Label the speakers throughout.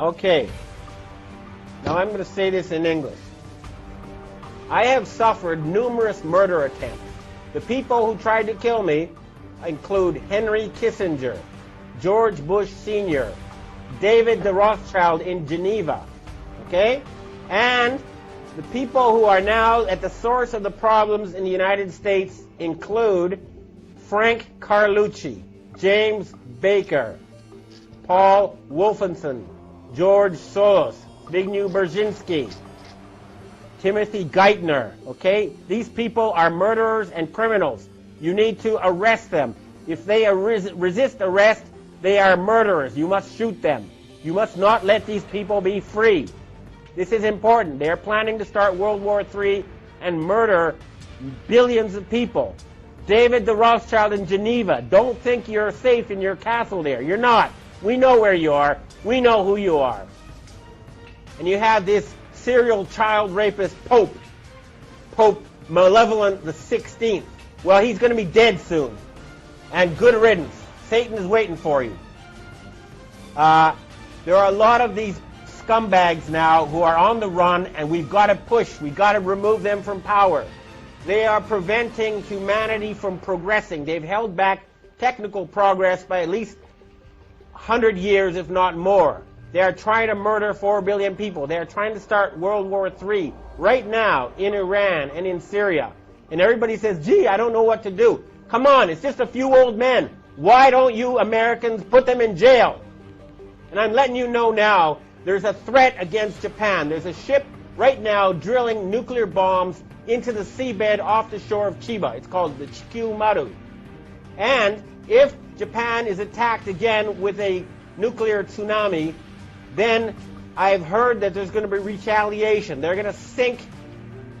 Speaker 1: Okay. Now I'm going to say this in English. I have suffered numerous murder attempts. The people who tried to kill me include Henry Kissinger, George Bush Sr., David the Rothschild in Geneva, okay? And the people who are now at the source of the problems in the United States include Frank Carlucci, James Baker, Paul Wolfenson, George Soros, Zbigniew Brzezinski, Timothy Geithner, okay? These people are murderers and criminals. You need to arrest them. If they resist arrest, they are murderers. You must shoot them. You must not let these people be free. This is important. They are planning to start World War III and murder billions of people. David the Rothschild in Geneva, don't think you're safe in your castle there. You're not. We know where you are. We know who you are. And you have this serial child rapist Pope Malevolent the 16th. Well, he's going to be dead soon. And good riddance. Satan is waiting for you. There are a lot of these scumbags now who are on the run, and we've got to push. We've got to remove them from power. They are preventing humanity from progressing. They've held back technical progress by at least 100 years, if not more. They are trying to murder 4 billion people. They are trying to start World War III right now in Iran and in Syria. And everybody says, gee, I don't know what to do. Come on, it's just a few old men. Why don't you Americans put them in jail? And I'm letting you know now, there's a threat against Japan. There's a ship right now drilling nuclear bombs into the seabed off the shore of Chiba. It's called the Chikyu Maru. And if Japan is attacked again with a nuclear tsunami, then I've heard that there's going to be retaliation. They're going to sink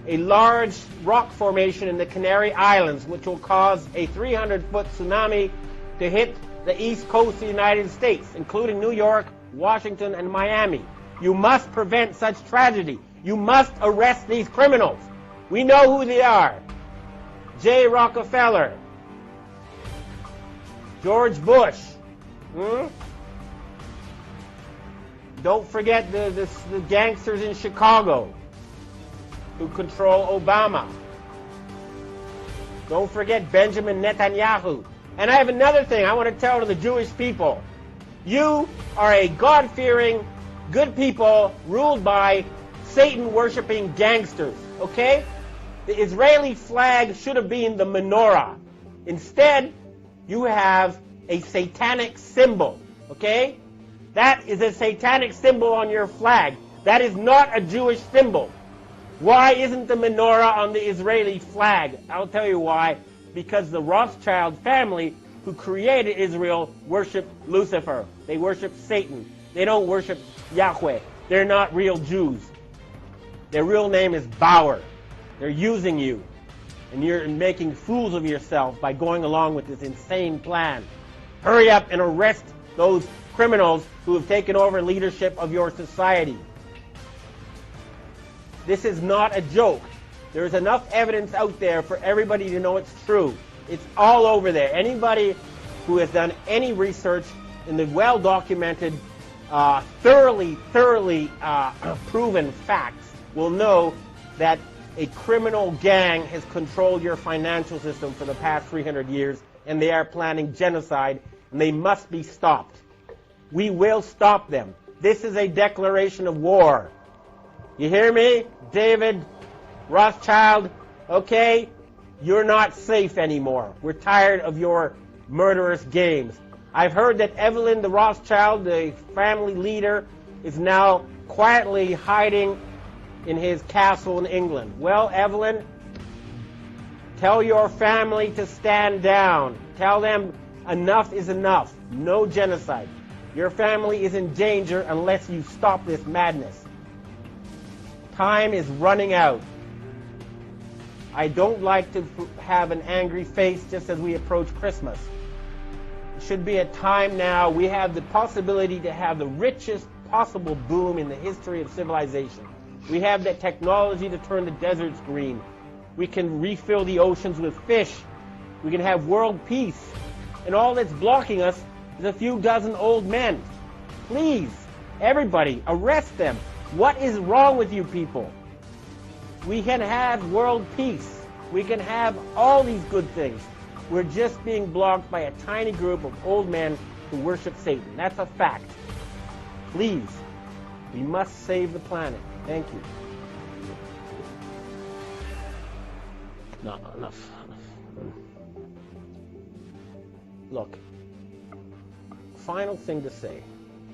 Speaker 1: a large rock formation in the Canary Islands, which will cause a 300-foot tsunami to hit the east coast of the United States, including New York, Washington, and Miami. You must prevent such tragedy. You must arrest these criminals. We know who they are. J. Rockefeller, George Bush. Don't forget the gangsters in Chicago who control Obama. Don't forget Benjamin Netanyahu. And I have another thing I want to tell to the Jewish people. You are a God-fearing, good people ruled by Satan-worshipping gangsters, okay? The Israeli flag should have been the menorah. Instead, you have a satanic symbol, okay? That is a satanic symbol on your flag. That is not a Jewish symbol. Why isn't the menorah on the Israeli flag? I'll tell you why. Because the Rothschild family who created Israel worship Lucifer. They worship Satan. They don't worship Yahweh. They're not real Jews. Their real name is Bauer. They're using you. And you're making fools of yourself by going along with this insane plan. Hurry up and arrest those criminals who have taken over leadership of your society. This is not a joke. There's enough evidence out there for everybody to know it's true. It's all over there. Anybody who has done any research in the well-documented, thoroughly proven facts will know that a criminal gang has controlled your financial system for the past 300 years, and they are planning genocide, and they must be stopped. We will stop them. This is a declaration of war. You hear me? David Rothschild, okay? You're not safe anymore. We're tired of your murderous games. I've heard that Evelyn the Rothschild, the family leader, is now quietly hiding in his castle in England. Well, Evelyn, tell your family to stand down. Tell them enough is enough. No genocide. Your family is in danger unless you stop this madness. Time is running out. I don't like to have an angry face just as we approach Christmas. It should be a time now. We have the possibility to have the richest possible boom in the history of civilization. We have the technology to turn the deserts green. We can refill the oceans with fish. We can have world peace. And all that's blocking us is a few dozen old men. Please, Everybody, arrest them. What is wrong with you people? We can have world peace. We can have all these good things. We're just being blocked by a tiny group of old men who worship Satan. That's a fact. Please, we must save the planet. Thank you. No, enough. Look, final thing to say.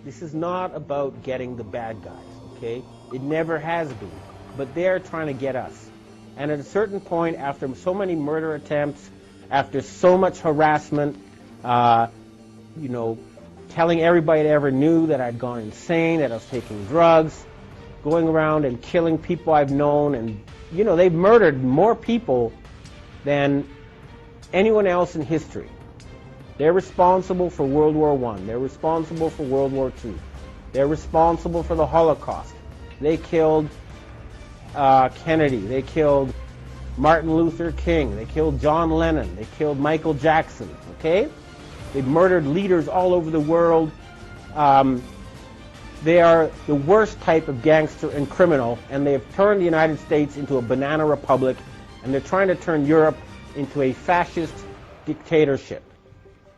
Speaker 1: This is not about getting the bad guys, okay? It never has been. But they're trying to get us. And at a certain point, after so many murder attempts, after so much harassment, telling everybody that ever knew that I'd gone insane, that I was taking drugs, going around and killing people I've known, and, they've murdered more people than anyone else in history. They're responsible for World War I. They're responsible for World War II. They're responsible for the Holocaust. They killed Kennedy. They killed Martin Luther King. They killed John Lennon. They killed Michael Jackson. Okay? They murdered leaders all over the world. They are the worst type of gangster and criminal, and they have turned the United States into a banana republic, and they're trying to turn Europe into a fascist dictatorship.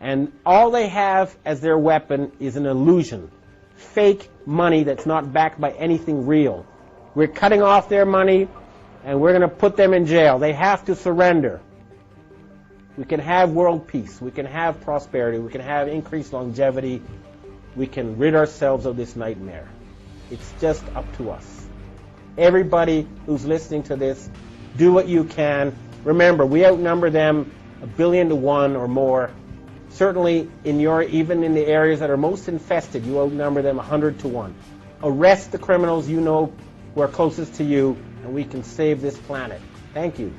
Speaker 1: And all they have as their weapon is an illusion. Fake money that's not backed by anything real. We're cutting off their money, and we're going to put them in jail. They have to surrender. We can have world peace. We can have prosperity. We can have increased longevity. We can rid ourselves of this nightmare. It's just up to us. Everybody who's listening to this, do what you can. Remember, we outnumber them 1 billion to 1 or more. Certainly, even in the areas that are most infested, you outnumber them 100 to 1. Arrest the criminals who are closest to you, and we can save this planet. Thank you.